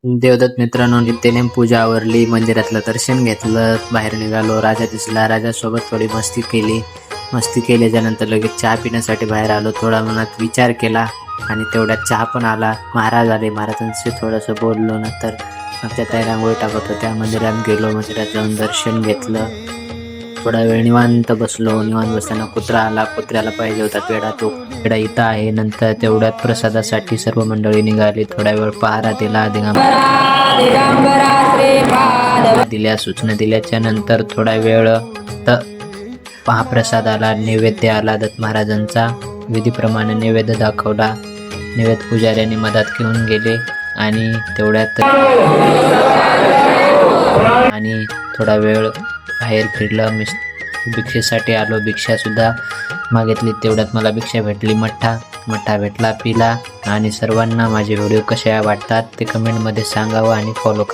देवदत्त मित्रांनो, नित्यनेम पूजा आवरली, मंदिरातलं दर्शन घेतलं, बाहेर निघालो. राजा दिसला, राजासोबत थोडी मस्ती केली. मस्ती केल्याच्या नंतर लगेच चहा पिण्यासाठी बाहेर आलो. थोडा मनात विचार केला आणि तेवढ्यात चहा पण आला. महाराज आले, महाराजांशी थोडंसं बोललो. नंतर आमच्या ताई रांगोळी टाकत होत्या. मंदिरात गेलो, मंदिरात जाऊन दर्शन घेतलं. थोडा वेळ निवांत बसलो. निवांत बसताना कुत्रा आला. कुत्र्याला पाहिजे होता पेढा, तो पेढा इथं आहे. नंतर तेवढ्यात प्रसादासाठी सर्व मंडळी निघाली. थोडा वेळ पहारा दिला. दिल्या सूचना दिल्याच्या नंतर थोडा वेळ महाप्रसाद आला, नैवेद्य आला. दत्त महाराजांचा विधीप्रमाणे नैवेद्य दाखवला. नैवेद्य पुजाऱ्यांनी मदत घेऊन गेले आणि तेवढ्यात आणि थोडा वेळ बाहेर फिरलं. भिक्षेसाठी आलो. भिक्षा सुद्धा मागितली. तेवढ्यात मला भिक्षा भेटली. मठ्ठा भेटला, पिला. आणि सर्वांना माझे व्हिडिओ कसे वाटतात ते कमेंटमध्ये सांगावं आणि फॉलो करा.